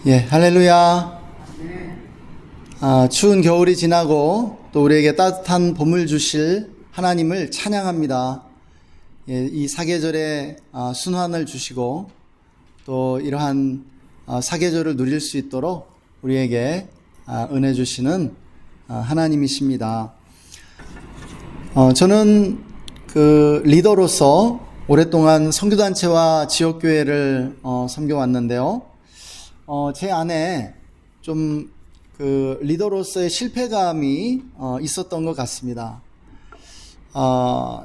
예, 할렐루야. 추운 겨울이 지나고 또 우리에게 따뜻한 봄을 주실 하나님을 찬양합니다. 예, 이 사계절에 순환을 주시고 또 이러한 사계절을 누릴 수 있도록 우리에게 은혜 주시는 하나님이십니다. 저는 그 리더로서 오랫동안 선교단체와 지역교회를 섬겨왔는데요. 제 안에 좀 그 리더로서의 실패감이 있었던 것 같습니다.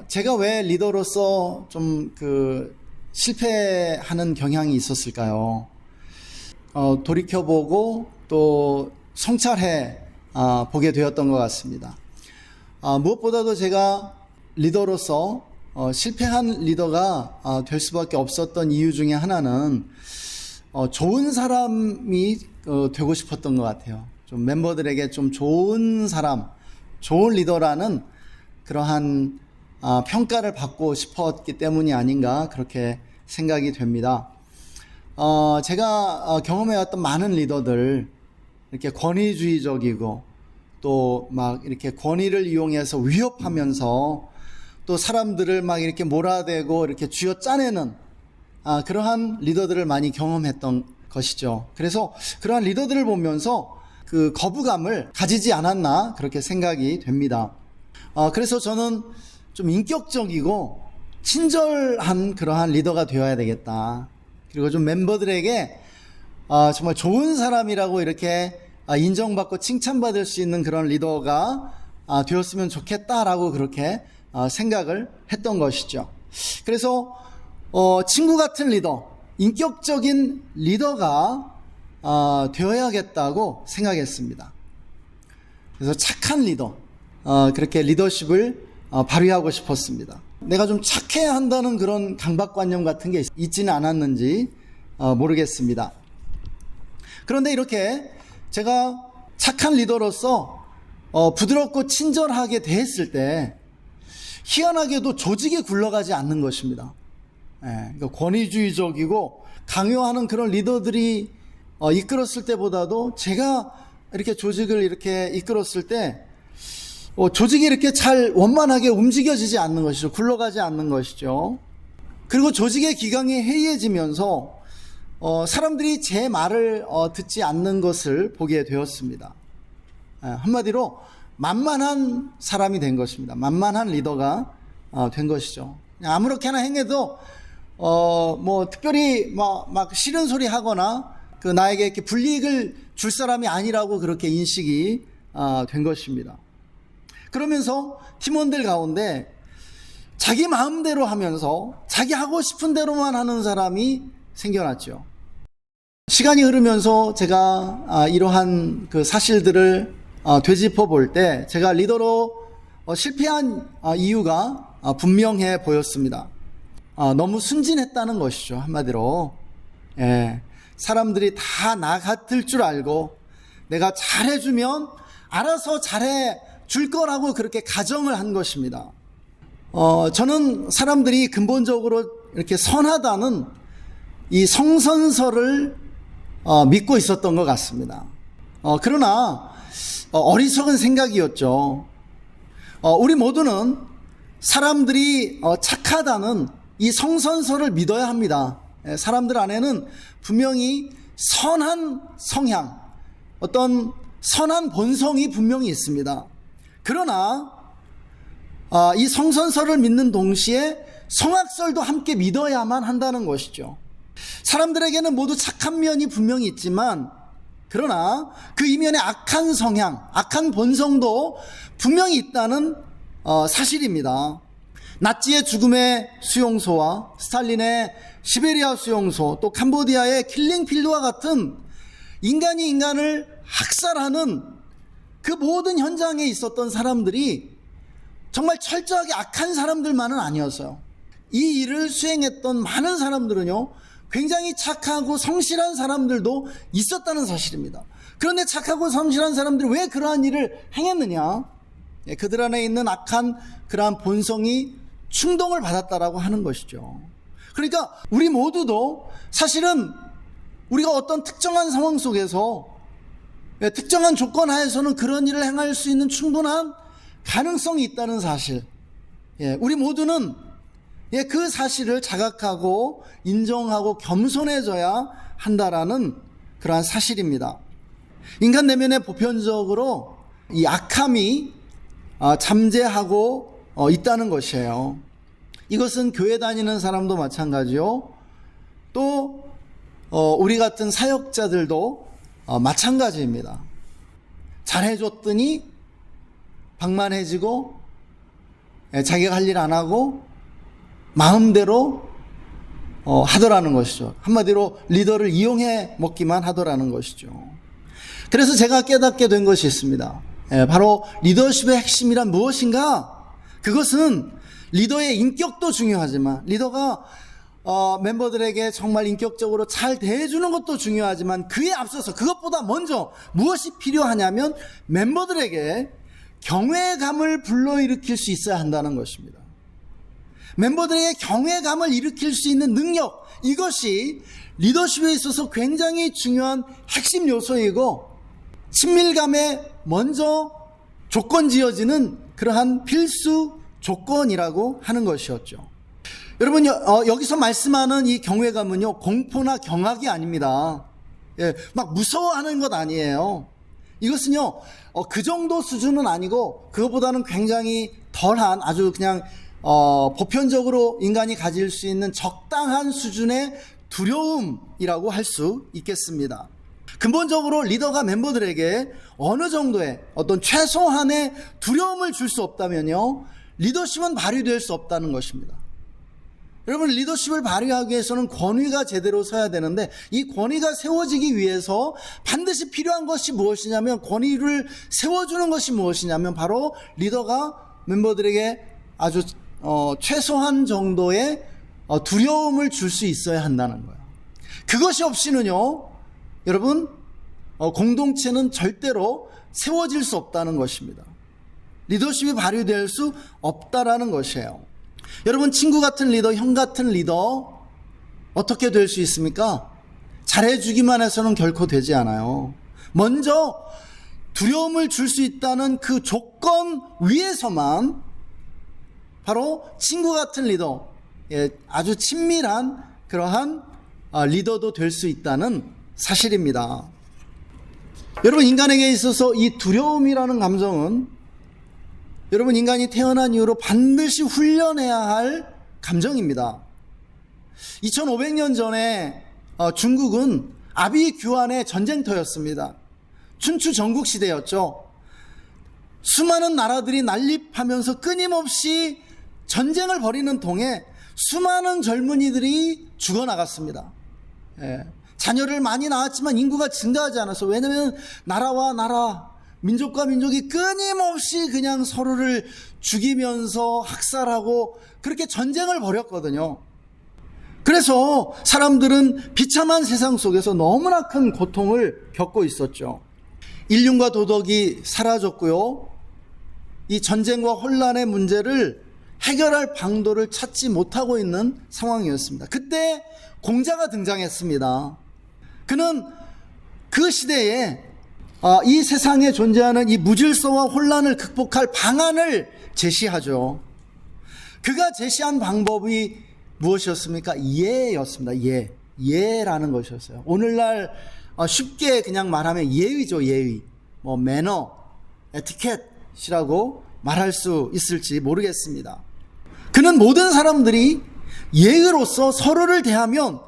제가 왜 리더로서 좀 그 실패하는 경향이 있었을까요? 돌이켜보고 또 성찰해 보게 되었던 것 같습니다. 무엇보다도 제가 리더로서 실패한 리더가 될 수밖에 없었던 이유 중에 하나는 좋은 사람이 되고 싶었던 것 같아요. 좀 멤버들에게 좀 좋은 사람, 좋은 리더라는 그러한 평가를 받고 싶었기 때문이 아닌가 그렇게 생각이 됩니다. 제가 경험해왔던 많은 리더들, 이렇게 권위주의적이고 또 막 이렇게 권위를 이용해서 위협하면서 또 사람들을 막 이렇게 몰아대고 이렇게 쥐어짜내는 그러한 리더들을 많이 경험했던 것이죠. 그래서 그러한 리더들을 보면서 그 거부감을 가지지 않았나 그렇게 생각이 됩니다. 그래서 저는 좀 인격적이고 친절한 그러한 리더가 되어야 되겠다. 그리고 좀 멤버들에게 정말 좋은 사람이라고 이렇게 인정받고 칭찬받을 수 있는 그런 리더가 되었으면 좋겠다라고 그렇게 생각을 했던 것이죠. 그래서 친구 같은 리더, 인격적인 리더가 되어야겠다고 생각했습니다. 그래서 착한 리더, 그렇게 리더십을 발휘하고 싶었습니다. 내가 좀 착해야 한다는 그런 강박관념 같은 게 있지는 않았는지 모르겠습니다. 그런데 이렇게 제가 착한 리더로서 부드럽고 친절하게 대했을 때 희한하게도 조직이 굴러가지 않는 것입니다. 그러니까 권위주의적이고 강요하는 그런 리더들이 이끌었을 때보다도 제가 이렇게 조직을 이렇게 이끌었을 때 조직이 이렇게 잘 원만하게 움직여지지 않는 것이죠. 굴러가지 않는 것이죠. 그리고 조직의 기강이 해이해지면서 사람들이 제 말을 듣지 않는 것을 보게 되었습니다. 한마디로 만만한 사람이 된 것입니다. 만만한 리더가 된 것이죠. 아무렇게나 행해도 뭐 특별히 막 싫은 소리 하거나 그 나에게 이렇게 불이익을 줄 사람이 아니라고 그렇게 인식이 된 것입니다. 그러면서 팀원들 가운데 자기 마음대로 하면서 자기 하고 싶은 대로만 하는 사람이 생겨났죠. 시간이 흐르면서 제가 이러한 그 사실들을 되짚어 볼 때 제가 리더로 실패한 이유가 분명해 보였습니다. 너무 순진했다는 것이죠. 한마디로. 사람들이 다 나 같을 줄 알고 내가 잘해주면 알아서 잘해줄 거라고 그렇게 가정을 한 것입니다. 저는 사람들이 근본적으로 이렇게 선하다는 이 성선설을 믿고 있었던 것 같습니다. 그러나 어리석은 생각이었죠. 우리 모두는 사람들이 착하다는 이 성선설을 믿어야 합니다. 사람들 안에는 분명히 선한 성향, 어떤 선한 본성이 분명히 있습니다. 그러나 이 성선설을 믿는 동시에 성악설도 함께 믿어야만 한다는 것이죠. 사람들에게는 모두 착한 면이 분명히 있지만 그러나 그 이면에 악한 성향, 악한 본성도 분명히 있다는 사실입니다. 나치의 죽음의 수용소와 스탈린의 시베리아 수용소, 또 캄보디아의 킬링필드와 같은 인간이 인간을 학살하는 그 모든 현장에 있었던 사람들이 정말 철저하게 악한 사람들만은 아니었어요. 이 일을 수행했던 많은 사람들은요, 굉장히 착하고 성실한 사람들도 있었다는 사실입니다. 그런데 착하고 성실한 사람들이 왜 그러한 일을 행했느냐? 그들 안에 있는 악한 그러한 본성이 충동을 받았다라고 하는 것이죠. 그러니까 우리 모두도 사실은 우리가 어떤 특정한 상황 속에서 특정한 조건 하에서는 그런 일을 행할 수 있는 충분한 가능성이 있다는 사실, 우리 모두는 그 사실을 자각하고 인정하고 겸손해져야 한다라는 그러한 사실입니다. 인간 내면에 보편적으로 이 악함이 잠재하고 있다는 것이에요. 이것은 교회 다니는 사람도 마찬가지요. 또 우리 같은 사역자들도 마찬가지입니다. 잘해줬더니 방만해지고 자기가 할 일 안 하고 마음대로 하더라는 것이죠. 한마디로 리더를 이용해 먹기만 하더라는 것이죠. 그래서 제가 깨닫게 된 것이 있습니다. 바로 리더십의 핵심이란 무엇인가? 그것은 리더의 인격도 중요하지만, 리더가 멤버들에게 정말 인격적으로 잘 대해주는 것도 중요하지만, 그에 앞서서 그것보다 먼저 무엇이 필요하냐면 멤버들에게 경외감을 불러일으킬 수 있어야 한다는 것입니다. 멤버들에게 경외감을 일으킬 수 있는 능력, 이것이 리더십에 있어서 굉장히 중요한 핵심 요소이고 친밀감에 먼저 조건 지어지는 그러한 필수 조건이라고 하는 것이었죠. 여러분, 여기서 말씀하는 이 경외감은요, 공포나 경악이 아닙니다. 막 무서워하는 것 아니에요. 이것은요, 그 정도 수준은 아니고 그것보다는 굉장히 덜한, 아주 그냥 보편적으로 인간이 가질 수 있는 적당한 수준의 두려움이라고 할 수 있겠습니다. 근본적으로 리더가 멤버들에게 어느 정도의 어떤 최소한의 두려움을 줄 수 없다면요, 리더십은 발휘될 수 없다는 것입니다. 여러분, 리더십을 발휘하기 위해서는 권위가 제대로 서야 되는데, 이 권위가 세워지기 위해서 반드시 필요한 것이 무엇이냐면, 권위를 세워주는 것이 무엇이냐면 바로 리더가 멤버들에게 아주 최소한 정도의 두려움을 줄 수 있어야 한다는 거예요. 그것이 없이는요, 여러분, 공동체는 절대로 세워질 수 없다는 것입니다. 리더십이 발휘될 수 없다라는 것이에요. 여러분, 친구 같은 리더, 형 같은 리더 어떻게 될 수 있습니까? 잘해주기만 해서는 결코 되지 않아요. 먼저 두려움을 줄 수 있다는 그 조건 위에서만 바로 친구 같은 리더, 아주 친밀한 그러한 리더도 될 수 있다는 사실입니다. 여러분, 인간에게 있어서 이 두려움이라는 감정은 여러분, 인간이 태어난 이후로 반드시 훈련해야 할 감정입니다. 2500년 전에 중국은 아비규환의 전쟁터였습니다. 춘추 전국시대였죠. 수많은 나라들이 난립하면서 끊임없이 전쟁을 벌이는 통에 수많은 젊은이들이 죽어나갔습니다. 자녀를 많이 낳았지만 인구가 증가하지 않았어. 왜냐하면 나라와 나라, 민족과 민족이 끊임없이 그냥 서로를 죽이면서 학살하고 그렇게 전쟁을 벌였거든요. 그래서 사람들은 비참한 세상 속에서 너무나 큰 고통을 겪고 있었죠. 인륜과 도덕이 사라졌고요, 이 전쟁과 혼란의 문제를 해결할 방도를 찾지 못하고 있는 상황이었습니다. 그때 공자가 등장했습니다. 그는 그 시대에 이 세상에 존재하는 이 무질서와 혼란을 극복할 방안을 제시하죠. 그가 제시한 방법이 무엇이었습니까? 예였습니다. 예라는 것이었어요. 오늘날 쉽게 그냥 말하면 예의죠. 예의, 매너, 에티켓이라고 말할 수 있을지 모르겠습니다. 그는 모든 사람들이 예의로서 서로를 대하면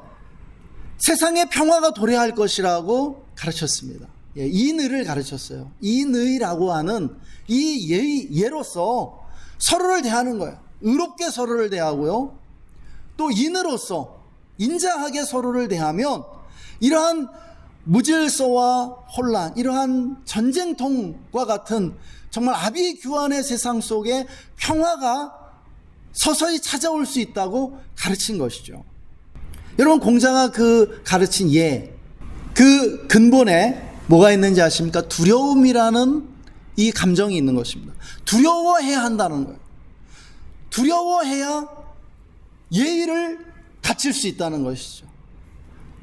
세상의 평화가 도래할 것이라고 가르쳤습니다. 인의를 가르쳤어요. 인의라고 하는 이 예로서 서로를 대하는 거예요. 의롭게 서로를 대하고요, 또 인으로서 인자하게 서로를 대하면 이러한 무질서와 혼란, 이러한 전쟁통과 같은 정말 아비규환의 세상 속에 평화가 서서히 찾아올 수 있다고 가르친 것이죠. 여러분, 공자가 그 가르친 그 근본에 뭐가 있는지 아십니까? 두려움이라는 이 감정이 있는 것입니다. 두려워해야 한다는 거예요. 두려워해야 예의를 갖출 수 있다는 것이죠.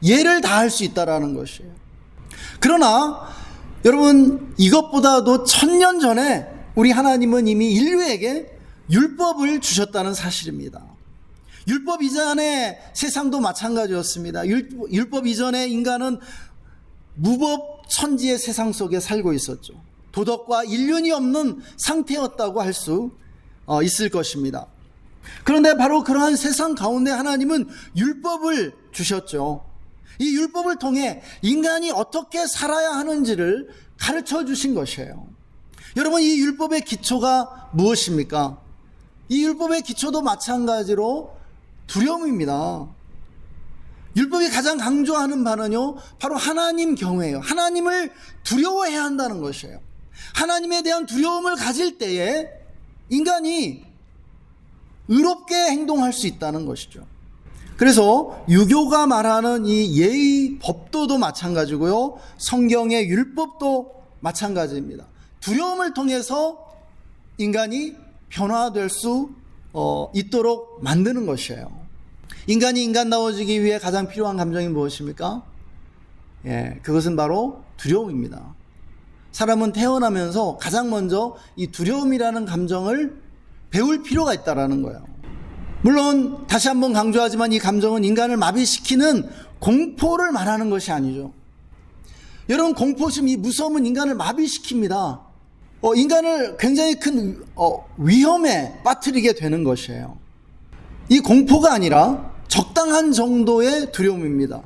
예를 다할 수 있다라는 것이에요. 그러나 여러분, 이것보다도 1000년 전에 우리 하나님은 이미 인류에게 율법을 주셨다는 사실입니다. 율법 이전의 세상도 마찬가지였습니다. 율법 이전의 인간은 무법천지의 세상 속에 살고 있었죠. 도덕과 일륜이 없는 상태였다고 할 수 있을 것입니다. 그런데 바로 그러한 세상 가운데 하나님은 율법을 주셨죠. 이 율법을 통해 인간이 어떻게 살아야 하는지를 가르쳐 주신 것이에요. 여러분, 이 율법의 기초가 무엇입니까? 이 율법의 기초도 마찬가지로 두려움입니다. 율법이 가장 강조하는 바는요, 바로 하나님 경외예요. 하나님을 두려워해야 한다는 것이에요. 하나님에 대한 두려움을 가질 때에 인간이 의롭게 행동할 수 있다는 것이죠. 그래서 유교가 말하는 이 예의 법도도 마찬가지고요, 성경의 율법도 마찬가지입니다. 두려움을 통해서 인간이 변화될 수 있도록 만드는 것이에요. 인간이 인간다워지기 위해 가장 필요한 감정이 무엇입니까? 그것은 바로 두려움입니다. 사람은 태어나면서 가장 먼저 이 두려움이라는 감정을 배울 필요가 있다는 거예요. 물론 다시 한번 강조하지만 이 감정은 인간을 마비시키는 공포를 말하는 것이 아니죠. 여러분, 공포심, 이 무서움은 인간을 마비시킵니다. 인간을 굉장히 큰 위험에 빠뜨리게 되는 것이에요. 이 공포가 아니라 적당한 정도의 두려움입니다.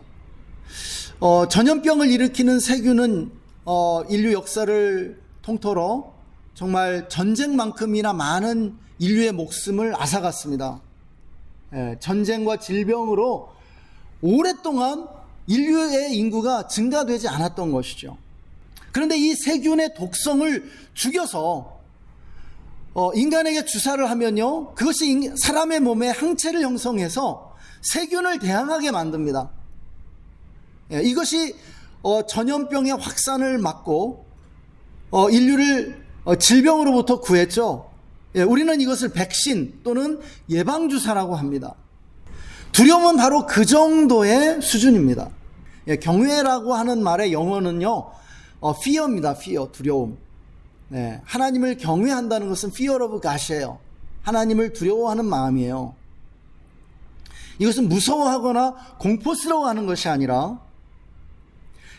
전염병을 일으키는 세균은 인류 역사를 통틀어 정말 전쟁만큼이나 많은 인류의 목숨을 앗아갔습니다. 전쟁과 질병으로 오랫동안 인류의 인구가 증가되지 않았던 것이죠. 그런데 이 세균의 독성을 죽여서 인간에게 주사를 하면요, 그것이 사람의 몸에 항체를 형성해서 세균을 대항하게 만듭니다. 이것이 전염병의 확산을 막고 인류를 질병으로부터 구했죠. 우리는 이것을 백신 또는 예방주사라고 합니다. 두려움은 바로 그 정도의 수준입니다. 경외라고 하는 말의 영어는요, fear입니다. fear, 두려움. 하나님을 경외한다는 것은 fear of God이에요. 하나님을 두려워하는 마음이에요. 이것은 무서워하거나 공포스러워하는 것이 아니라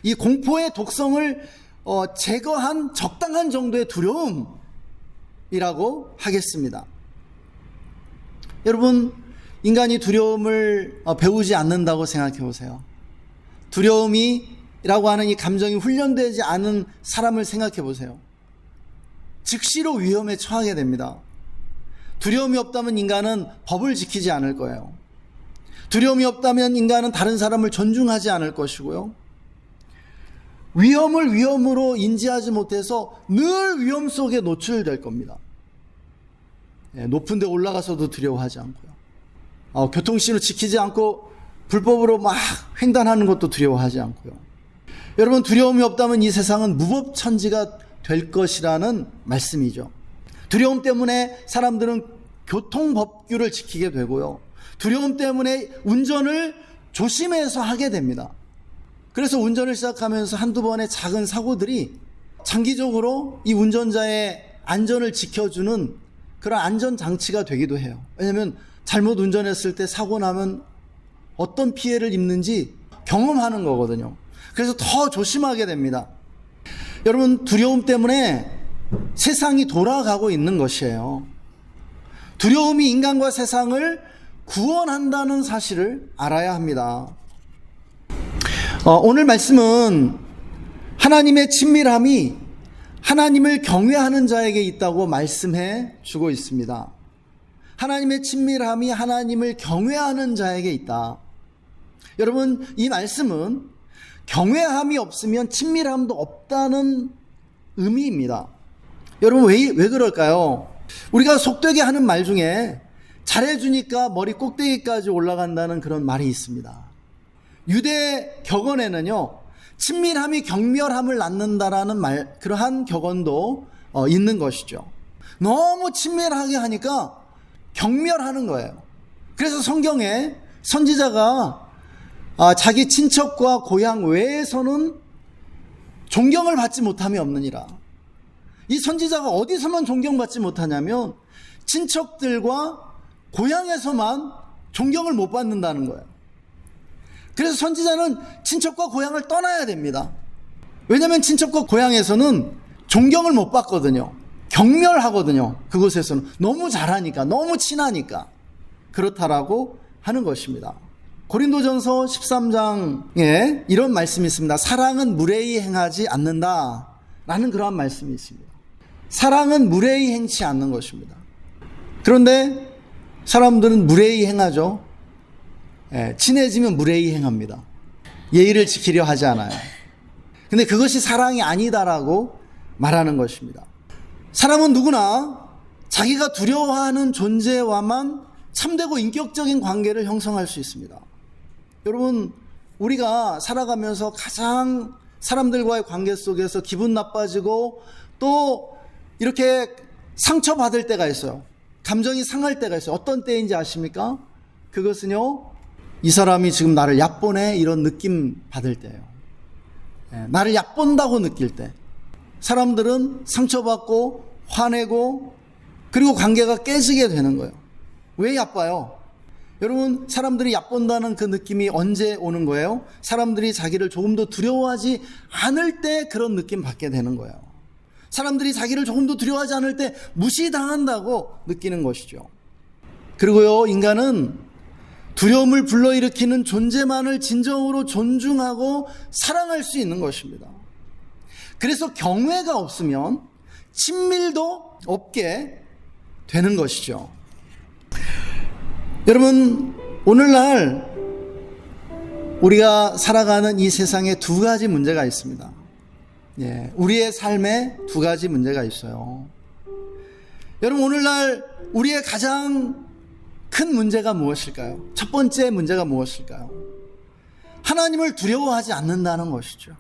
이 공포의 독성을 제거한 적당한 정도의 두려움이라고 하겠습니다. 여러분, 인간이 두려움을 배우지 않는다고 생각해 보세요. 두려움이라고 하는 이 감정이 훈련되지 않은 사람을 생각해 보세요. 즉시로 위험에 처하게 됩니다. 두려움이 없다면 인간은 법을 지키지 않을 거예요. 두려움이 없다면 인간은 다른 사람을 존중하지 않을 것이고요. 위험을 위험으로 인지하지 못해서 늘 위험 속에 노출될 겁니다. 높은 데 올라가서도 두려워하지 않고요. 교통신호 지키지 않고 불법으로 막 횡단하는 것도 두려워하지 않고요. 여러분, 두려움이 없다면 이 세상은 무법천지가 될 것이라는 말씀이죠. 두려움 때문에 사람들은 교통법규를 지키게 되고요. 두려움 때문에 운전을 조심해서 하게 됩니다. 그래서 운전을 시작하면서 한두 번의 작은 사고들이 장기적으로 이 운전자의 안전을 지켜주는 그런 안전장치가 되기도 해요. 왜냐하면 잘못 운전했을 때 사고 나면 어떤 피해를 입는지 경험하는 거거든요. 그래서 더 조심하게 됩니다. 여러분, 두려움 때문에 세상이 돌아가고 있는 것이에요. 두려움이 인간과 세상을 구원한다는 사실을 알아야 합니다. 오늘 말씀은 하나님의 친밀함이 하나님을 경외하는 자에게 있다고 말씀해 주고 있습니다. 하나님의 친밀함이 하나님을 경외하는 자에게 있다. 여러분, 이 말씀은 경외함이 없으면 친밀함도 없다는 의미입니다. 여러분, 왜 그럴까요? 우리가 속되게 하는 말 중에 잘해주니까 머리 꼭대기까지 올라간다는 그런 말이 있습니다. 유대 격언에는요, 친밀함이 경멸함을 낳는다라는 그러한 격언도 있는 것이죠. 너무 친밀하게 하니까 경멸하는 거예요. 그래서 성경에 선지자가 자기 친척과 고향 외에서는 존경을 받지 못함이 없느니라. 이 선지자가 어디서만 존경받지 못하냐면 친척들과 고향에서만 존경을 못 받는다는 거예요. 그래서 선지자는 친척과 고향을 떠나야 됩니다. 왜냐하면 친척과 고향에서는 존경을 못 받거든요. 경멸하거든요. 그곳에서는 너무 잘하니까, 너무 친하니까 그렇다라고 하는 것입니다. 고린도전서 13장에 이런 말씀이 있습니다. 사랑은 무례히 행하지 않는다 라는 그러한 말씀이 있습니다. 사랑은 무례히 행치 않는 것입니다. 그런데 사람들은 무례히 행하죠. 친해지면 무례히 행합니다. 예의를 지키려 하지 않아요. 근데 그것이 사랑이 아니다라고 말하는 것입니다. 사람은 누구나 자기가 두려워하는 존재와만 참되고 인격적인 관계를 형성할 수 있습니다. 여러분, 우리가 살아가면서 가장 사람들과의 관계 속에서 기분 나빠지고 또 이렇게 상처받을 때가 있어요. 감정이 상할 때가 있어요. 어떤 때인지 아십니까? 그것은요, 이 사람이 지금 나를 얕보네 이런 느낌 받을 때예요. 나를 얕본다고 느낄 때 사람들은 상처받고 화내고 그리고 관계가 깨지게 되는 거예요. 왜 얕봐요? 여러분, 사람들이 얕본다는 그 느낌이 언제 오는 거예요? 사람들이 자기를 조금 더 두려워하지 않을 때 그런 느낌 받게 되는 거예요. 사람들이 자기를 조금 더 두려워하지 않을 때 무시당한다고 느끼는 것이죠. 그리고요, 인간은 두려움을 불러일으키는 존재만을 진정으로 존중하고 사랑할 수 있는 것입니다. 그래서 경외가 없으면 친밀도 없게 되는 것이죠. 여러분, 오늘날 우리가 살아가는 이 세상에 두 가지 문제가 있습니다. 우리의 삶에 두 가지 문제가 있어요. 여러분, 오늘날 우리의 가장 큰 문제가 무엇일까요? 첫 번째 문제가 무엇일까요? 하나님을 두려워하지 않는다는 것이죠.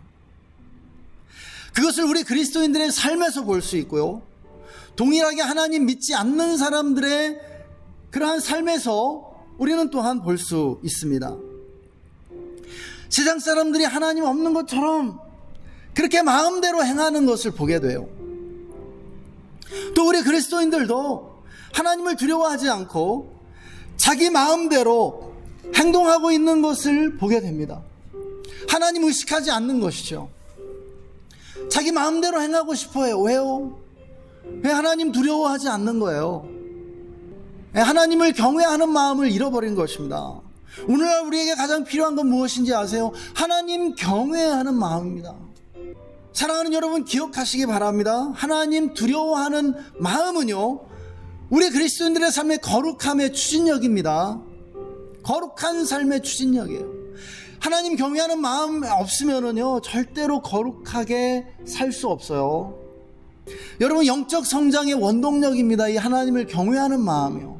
그것을 우리 그리스도인들의 삶에서 볼 수 있고요. 동일하게 하나님 믿지 않는 사람들의 그러한 삶에서 우리는 또한 볼 수 있습니다. 세상 사람들이 하나님 없는 것처럼 그렇게 마음대로 행하는 것을 보게 돼요. 또 우리 그리스도인들도 하나님을 두려워하지 않고 자기 마음대로 행동하고 있는 것을 보게 됩니다. 하나님 의식하지 않는 것이죠. 자기 마음대로 행하고 싶어요. 왜요? 왜 하나님 두려워하지 않는 거예요? 하나님을 경외하는 마음을 잃어버린 것입니다. 오늘날 우리에게 가장 필요한 건 무엇인지 아세요? 하나님 경외하는 마음입니다. 사랑하는 여러분, 기억하시기 바랍니다. 하나님 두려워하는 마음은요, 우리 그리스도인들의 삶의 거룩함의 추진력입니다. 거룩한 삶의 추진력이에요. 하나님 경외하는 마음 없으면은요, 절대로 거룩하게 살 수 없어요. 여러분, 영적 성장의 원동력입니다. 이 하나님을 경외하는 마음이요.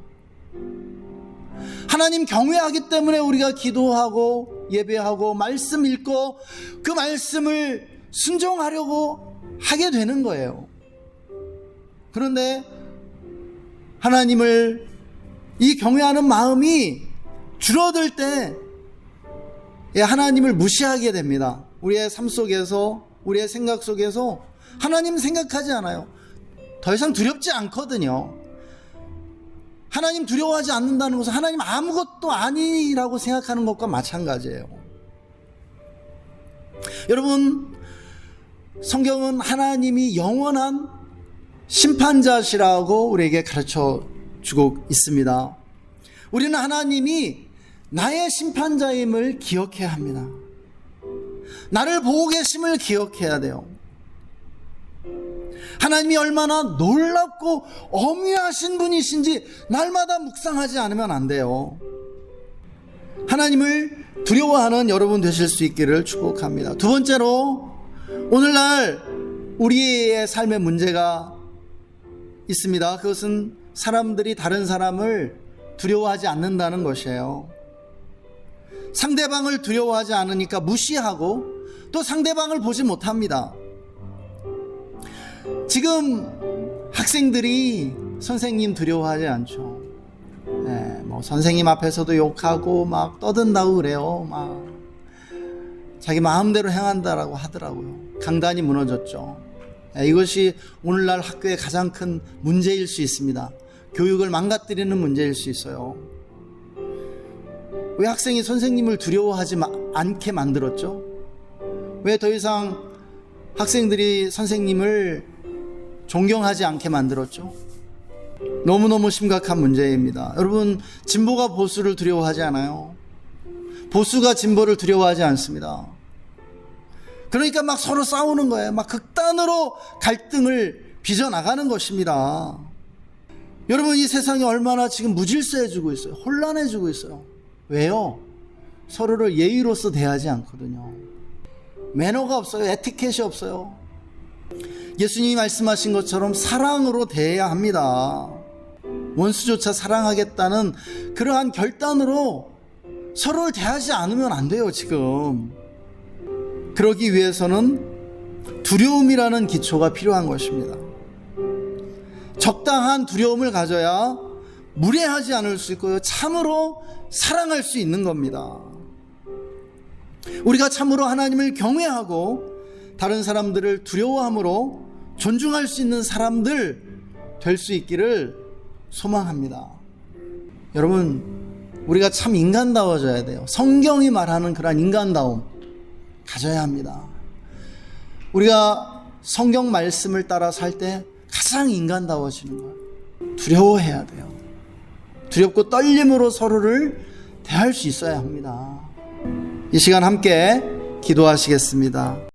하나님 경외하기 때문에 우리가 기도하고 예배하고 말씀 읽고 그 말씀을 순종하려고 하게 되는 거예요. 그런데 하나님을 이 경외하는 마음이 줄어들 때 하나님을 무시하게 됩니다. 우리의 삶 속에서, 우리의 생각 속에서 하나님 생각하지 않아요. 더 이상 두렵지 않거든요. 하나님 두려워하지 않는다는 것은 하나님 아무것도 아니라고 생각하는 것과 마찬가지예요. 여러분, 성경은 하나님이 영원한 심판자시라고 우리에게 가르쳐 주고 있습니다. 우리는 하나님이 나의 심판자임을 기억해야 합니다. 나를 보고 계심을 기억해야 돼요. 하나님이 얼마나 놀랍고 어미하신 분이신지 날마다 묵상하지 않으면 안 돼요. 하나님을 두려워하는 여러분 되실 수 있기를 축복합니다. 두 번째로, 오늘날 우리의 삶의 문제가 있습니다. 그것은 사람들이 다른 사람을 두려워하지 않는다는 것이에요. 상대방을 두려워하지 않으니까 무시하고 또 상대방을 보지 못합니다. 지금 학생들이 선생님 두려워하지 않죠. 선생님 앞에서도 욕하고 막 떠든다고 그래요. 자기 마음대로 행한다라고 하더라고요. 강단이 무너졌죠. 이것이 오늘날 학교의 가장 큰 문제일 수 있습니다. 교육을 망가뜨리는 문제일 수 있어요. 왜 학생이 선생님을 두려워하지 않게 만들었죠? 왜 더 이상 학생들이 선생님을 존경하지 않게 만들었죠? 너무너무 심각한 문제입니다. 여러분, 진보가 보수를 두려워하지 않아요. 보수가 진보를 두려워하지 않습니다. 그러니까 막 서로 싸우는 거예요. 막 극단으로 갈등을 빚어나가는 것입니다. 여러분, 이 세상이 얼마나 지금 무질서해지고 있어요. 혼란해지고 있어요. 왜요? 서로를 예의로서 대하지 않거든요. 매너가 없어요. 에티켓이 없어요. 예수님이 말씀하신 것처럼 사랑으로 대해야 합니다. 원수조차 사랑하겠다는 그러한 결단으로 서로를 대하지 않으면 안 돼요, 지금. 그러기 위해서는 두려움이라는 기초가 필요한 것입니다. 적당한 두려움을 가져야 무례하지 않을 수 있고요, 참으로 사랑할 수 있는 겁니다. 우리가 참으로 하나님을 경외하고 다른 사람들을 두려워함으로 존중할 수 있는 사람들 될 수 있기를 소망합니다. 여러분, 우리가 참 인간다워져야 돼요. 성경이 말하는 그런 인간다움 가져야 합니다. 우리가 성경 말씀을 따라 살 때 가장 인간다워지는 걸 두려워해야 돼요. 두렵고 떨림으로 서로를 대할 수 있어야 합니다. 이 시간 함께 기도하시겠습니다.